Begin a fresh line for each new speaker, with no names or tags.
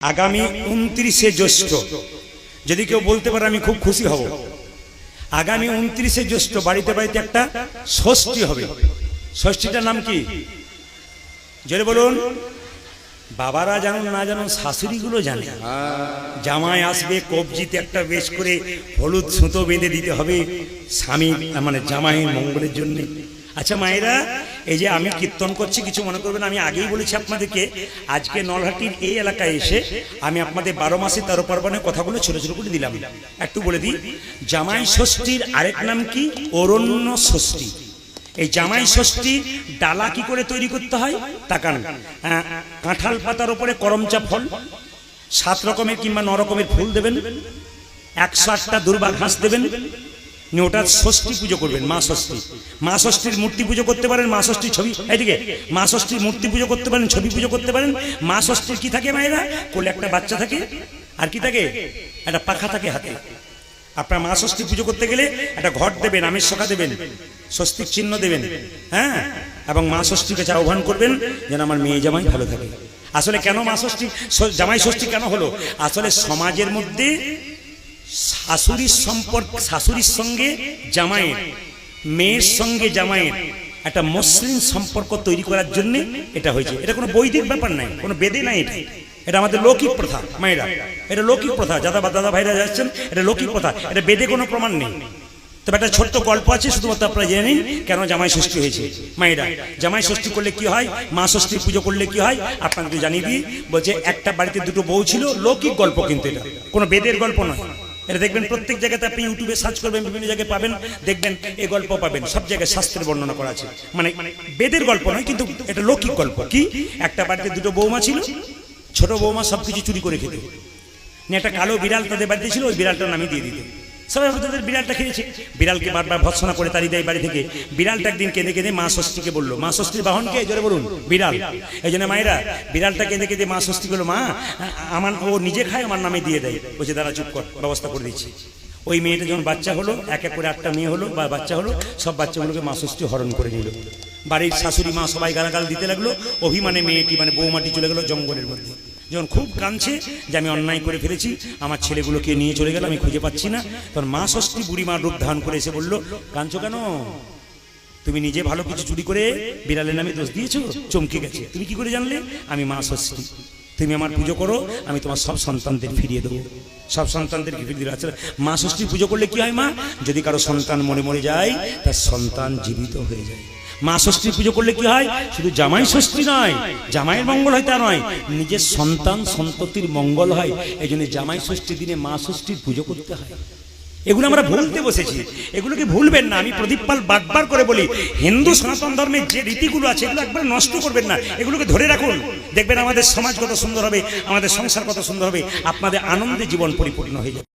আগামী 29শে জ্যৈষ্ঠ যদি কেউ বলতে পারে আমি খুব খুশি হব। আগামী 29শে জ্যৈষ্ঠ বাড়িতে বাড়িতে একটা ষষ্ঠী হবে। ষষ্ঠীটার নাম কি জোরে বলুন। বাবারা জানুন না জানুন, শাশুড়িগুলো জানে। জামাই আসবে, কবজিতে একটা বেশ করে হলুদ সুতো বেঁধে দিতে হবে স্বামী মানে জামাইয়ের মঙ্গলের জন্য। আচ্ছা মায়েরা, এই যে আমি কীর্তন করছি কিছু মনে করবেন, আমি আগেই বলেছি আপনাদেরকে আজকে নলহাটির এই এলাকায় এসে আমি আপনাদের 12 মাসে 13 পার্বণের কথাগুলো ছোট ছোট করে দিলাম। একটু বলে দিই, জামাই ষষ্ঠীর আরেক নাম কি? অরণ্য ষষ্ঠী। এই জামাই ষষ্ঠী ডালা কি করে তৈরি করতে হয় তাকান। কাঁঠাল পাতার উপরে করমচা ফল, 7 রকমের কিংবা 9 রকমের ফুল দেবেন, 108টা দুর্বা ঘাস দেবেন, ওটার ষষ্ঠী পুজো করবেন। মা ষষ্ঠী, মা ষষ্ঠীর মূর্তি পুজো করতে পারেন, মা ষষ্ঠীর ছবি, এইদিকে মা ষষ্ঠীর মূর্তি পুজো করতে পারেন, ছবি পুজো করতে পারেন। মা ষষ্ঠীর কি থাকে মায়েরা? কোলে একটা বাচ্চা থাকে, আর কি থাকে? একটা পাখা থাকে হাতে। আপনার মা ষষ্ঠী পুজো করতে গেলে একটা ঘট দেবেন, আমের শাখা দেবেন, স্বস্তিক চিহ্ন দেবেন, হ্যাঁ, এবং মা ষষ্ঠীর কাছে আহ্বান করবেন যেন আমার মেয়ে জামাই ভালো থাকে। আসলে কেন মা ষষ্ঠী জামাই ষষ্ঠী কেন হলো? আসলে সমাজের মধ্যে শাশুড়ির সম্পর্ক, শাশুড়ির সঙ্গে জামাইয়ের, মেয়ের সঙ্গে জামাইয়ের একটা মসৃণ সম্পর্ক তৈরি করার জন্য এটা হয়েছে। এটা কোনো বৈদিক ব্যাপার নাই, কোনো বেদে নাই, এটা আমাদের লৌকিক প্রথা মায়েরা, এটা লৌকিক প্রথা। দাদা ভাইরা যাচ্ছেন, এটা লৌকিক প্রথা, এটা বেদে কোনো প্রমাণ নেই। তবে একটা ছোট্ট গল্প আছে, শুধুমাত্র আপনারা জেনে নিন কেন জামাই ষষ্ঠী হয়েছে। মায়েরা, জামাই ষষ্ঠী করলে কি হয়, মা ষষ্ঠীর পুজো করলে কি হয় আপনাদেরকে জানিয়ে দিই। বলছে একটা বাড়িতে 2 বউ ছিল, লৌকিক গল্প কিন্তু এটা কোনো বেদের গল্প নয়। এটা দেখবেন প্রত্যেক জায়গাতে, আপনি ইউটিউবে সার্চ করবেন বিভিন্ন জায়গায় পাবেন, দেখবেন এই গল্প পাবেন, সব জায়গায় শাস্ত্রের বর্ণনা করা আছে। মানে বেদের গল্প নয়, কিন্তু এটা লৌকিক গল্প। কি? একটা বাড়িতে 2 বৌমা ছিল, ছোট বৌমা সবকিছু চুরি করে খেত। একটা কালো বিড়াল তাদের বাড়িতে ছিল, ওই বিড়ালটার নামই দিয়ে দিত। সবাই তাদের বিড়ালটা খেয়েছে, বিড়ালকে বারবার ভৎসনা করে তাড়িয়ে দেয় বাড়ি থেকে। বিড়ালটা একদিন কেঁদে কেঁদে মা ষষ্ঠীকে বললো, মা ষষ্ঠীর বাহনকে জোরে বলুন বিড়াল। এই জন্য মায়েরা, বিড়ালটা কেঁদে কেঁদে মা ষষ্ঠী বললো, মা আমার ও নিজে খায়, আমার নামে দিয়ে দেয়। বলছে দাঁড়া চুপ কর, ব্যবস্থা করে দিচ্ছি। ওই মেয়েটা যখন বাচ্চা হলো, এক এক করে 8টা মেয়ে হলো বা বাচ্চা হলো, সব বাচ্চাগুলোকে মা ষষ্ঠী হরণ করে নিল। বাড়ির শাশুড়ি মা সবাই গালাগাল দিতে লাগলো। অভিমানে মেয়েটি মানে বৌমাটি চলে গেল জঙ্গলের মধ্যে। যখন খুব কাঁদছে যে আমি অন্যায় করে ফেলেছি, আমার ছেলেগুলোকে নিয়ে চলে গেল, আমি খুঁজে পাচ্ছি না, তখন মা ষষ্ঠী বুড়িমার রূপ ধারণ করে এসে বললো, কাঁদছো কেন? তুমি নিজে ভালো কিছু চুরি করে বিড়ালের নামে দোষ দিয়েছো। চমকে গেছে, তুমি কি করে জানলে? আমি মা ষষ্ঠী, তুমি আমার পুজো করো, আমি তোমার সব সন্তানদের ফিরিয়ে দেবো, সব সন্তানদেরকে ফিরিয়ে দেবো। আসলে মা ষষ্ঠী পুজো করলে কি হয় মা? যদি কারো সন্তান মরে যায়, তার সন্তান জীবিত হয়ে যায়। মা ষষ্ঠীর পুজো করলে কি হয়? শুধু জামাই ষষ্ঠী নয়, জামাইয়ের মঙ্গল হয় তা নয়, নিজের সন্তান সন্ততির মঙ্গল হয়। এই জন্য জামাই ষষ্ঠীর দিনে মা ষষ্ঠীর পুজো করতে হয়। এগুলো আমরা ভুলতে বসেছি, এগুলোকে ভুলবেন না। আমি প্রদীপ পাল বারবার করে বলি, হিন্দু সনাতন ধর্মের যে রীতিগুলো আছে এগুলো একবার নষ্ট করবেন না, এগুলোকে ধরে রাখুন। দেখবেন আমাদের সমাজ কত সুন্দর হবে, আমাদের সংসার কত সুন্দর হবে, আপনাদের আনন্দে জীবন পরিপূর্ণ হয়ে যাবে।